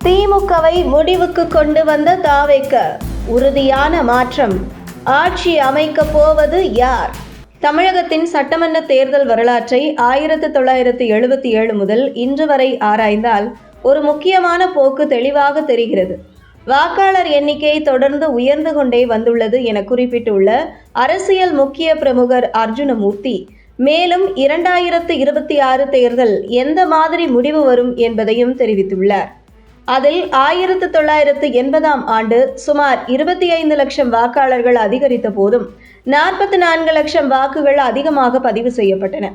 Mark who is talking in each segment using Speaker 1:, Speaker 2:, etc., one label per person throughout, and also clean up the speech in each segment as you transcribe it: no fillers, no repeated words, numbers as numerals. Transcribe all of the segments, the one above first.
Speaker 1: திமுகவை முடிவுக்கு கொண்டு வந்த தாவேக உறுதியான மாற்றம். ஆட்சி அமைக்கப் போவது யார்? தமிழகத்தின் சட்டமன்ற தேர்தல் வரலாற்றை 1977 முதல் இன்று வரை ஆராய்ந்தால் ஒரு முக்கியமான போக்கு தெளிவாக தெரிகிறது. வாக்காளர் எண்ணிக்கை தொடர்ந்து உயர்ந்து கொண்டே வந்துள்ளது என குறிப்பிட்டுள்ள அரசியல் முக்கிய பிரமுகர் அர்ஜுனமூர்த்தி, மேலும் 2026 தேர்தல் எந்த மாதிரி முடிவு வரும் என்பதையும் தெரிவித்துள்ளார். அதில் 1980ஆம் ஆண்டு சுமார் 25 லட்சம் வாக்காளர்கள் அதிகரித்த போதும் 44 லட்சம் வாக்குகள் அதிகமாக பதிவு செய்யப்பட்டன.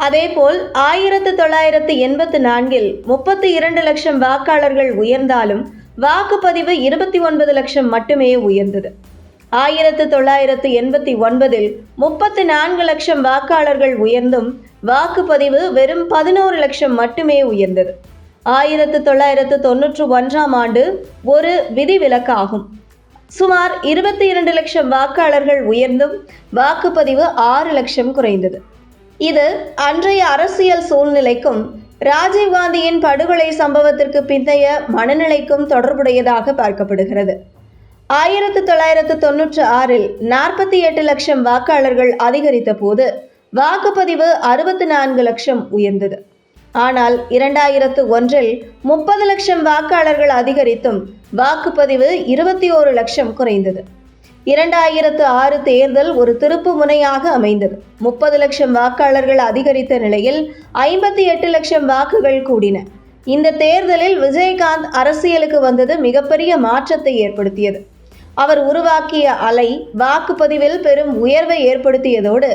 Speaker 1: அதேபோல் 1984இல் 32 லட்சம் வாக்காளர்கள் உயர்ந்தாலும் வாக்குப்பதிவு 29 லட்சம் மட்டுமே உயர்ந்தது. 1989இல் 34 லட்சம் வாக்காளர்கள் உயர்ந்தும் வாக்குப்பதிவு வெறும் 11 லட்சம் மட்டுமே உயர்ந்தது. 1991ஆம் ஆண்டு ஒரு விதிவிலக்காகும். சுமார் 22 லட்சம் வாக்காளர்கள் உயர்ந்தும் வாக்குப்பதிவு 6 லட்சம் குறைந்தது. இது அன்றைய அரசியல் சூழ்நிலைக்கும் ராஜீவ்காந்தியின் படுகொலை சம்பவத்திற்கு பிந்தைய மனநிலைக்கும் தொடர்புடையதாக பார்க்கப்படுகிறது. 1996இல் 48 லட்சம் வாக்காளர்கள் அதிகரித்த போது வாக்குப்பதிவு 64 லட்சம் உயர்ந்தது. ஆனால் 2001இல் 30 லட்சம் வாக்காளர்கள் அதிகரித்தும் வாக்குப்பதிவு 21 லட்சம் குறைந்தது. 2006 தேர்தல் ஒரு திருப்பு முனையாக அமைந்தது. 30 லட்சம் வாக்காளர்கள் அதிகரித்த நிலையில் 58 லட்சம் வாக்குகள் கூடின. இந்த தேர்தலில் விஜயகாந்த் அரசியலுக்கு வந்தது மிகப்பெரிய மாற்றத்தை ஏற்படுத்தியது. அவர் உருவாக்கிய அலை வாக்குப்பதிவில் பெரும் உயர்வை ஏற்படுத்தியதோடு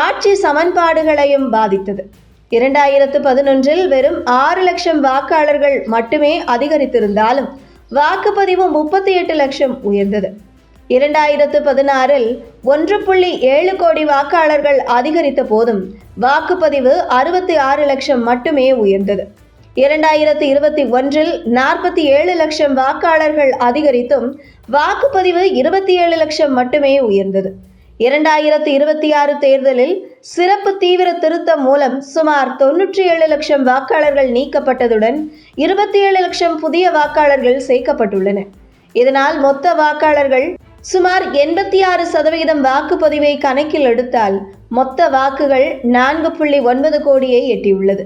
Speaker 1: ஆட்சி சமன்பாடுகளையும் பாதித்தது. 2011இல் வெறும் 6 லட்சம் வாக்காளர்கள் மட்டுமே அதிகரித்திருந்தாலும் வாக்குப்பதிவு 38 லட்சம் உயர்ந்தது. 2016இல் 1.7 கோடி வாக்காளர்கள் அதிகரித்த போதும் வாக்குப்பதிவு 66 லட்சம் மட்டுமே உயர்ந்தது. 2021இல் 47 லட்சம் வாக்காளர்கள் அதிகரித்தும் வாக்குப்பதிவு 27 லட்சம் மட்டுமே உயர்ந்தது. 2026 தேர்தலில் சிறப்பு தீவிர திருத்தம் மூலம் சுமார் 97 லட்சம் வாக்காளர்கள் நீக்கப்பட்டதுடன் 27 லட்சம் புதிய வாக்காளர்கள் சேர்க்கப்பட்டுள்ளன. இதனால் மொத்த வாக்காளர்கள் சுமார் 86% வாக்குப்பதிவை கணக்கில் எடுத்தால் மொத்த வாக்குகள் 4.9 கோடியை எட்டியுள்ளது.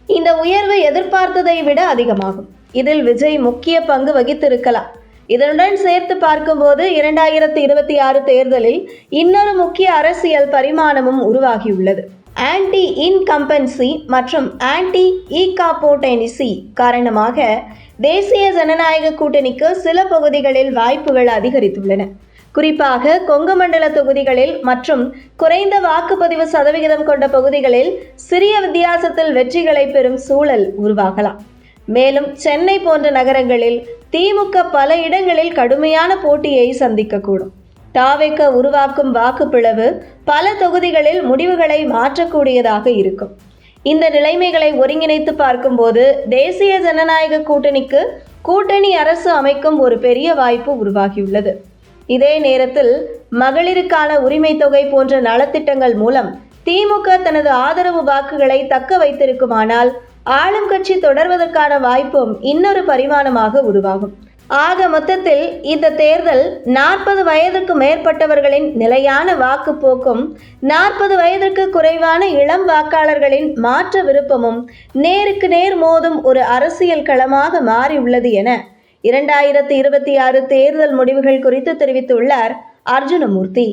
Speaker 1: இந்த உயர்வு எதிர்பார்த்ததை விட அதிகமாகும். இதில் விஜய் முக்கிய பங்கு வகித்திருக்கலாம். இதனுடன் சேர்த்து பார்க்கும்போது 2026 தேர்தலில் இன்னொரு முக்கிய அரசியல் பரிமாணமும் உருவாகியுள்ளது. ஆன்டி இன்கம்பன்சி மற்றும் ஆன்டி ஈகாப்போட்டெனிசி காரணமாக தேசிய ஜனநாயக கூட்டணிக்கு சில பகுதிகளில் வாய்ப்புகள் அதிகரித்துள்ளன. குறிப்பாக கொங்கு மண்டல தொகுதிகளில் மற்றும் குறைந்த வாக்குப்பதிவு சதவிகிதம் கொண்ட பகுதிகளில் சிறிய வித்தியாசத்தில் வெற்றிகளை பெறும் சூழல் உருவாகலாம். மேலும் சென்னை போன்ற நகரங்களில் திமுக பல இடங்களில் கடுமையான போட்டியை சந்திக்கக்கூடும். தாவேக உருவாக்கும் வாக்குப்பிளவு பல தொகுதிகளில் முடிவுகளை மாற்றக்கூடியதாக இருக்கும். இந்த நிலைமைகளை ஒருங்கிணைத்து பார்க்கும்போது தேசிய ஜனநாயக கூட்டணிக்கு கூட்டணி அரசு அமைக்கும் ஒரு பெரிய வாய்ப்பு உருவாகியுள்ளது. இதே நேரத்தில் மகளிருக்கான உரிமை தொகை போன்ற நலத்திட்டங்கள் மூலம் திமுக தனது ஆதரவு வாக்குகளை தக்க வைத்திருக்குமானால் ஆளும் கட்சி தொடர்வதற்கான வாய்ப்பும் இன்னொரு பரிமாணமாக உருவாகும். ஆக மொத்தத்தில் இந்த தேர்தல் 40 வயதுக்கு மேற்பட்டவர்களின் நிலையான வாக்குப்போக்கும் 40 வயதிற்கு குறைவான இளம் வாக்காளர்களின் மாற்ற விருப்பமும் நேருக்கு நேர் மோதும் ஒரு அரசியல் களமாக மாறியுள்ளது என 2026 தேர்தல் முடிவுகள் குறித்து தெரிவித்துள்ளார் அர்ஜுனமூர்த்தி.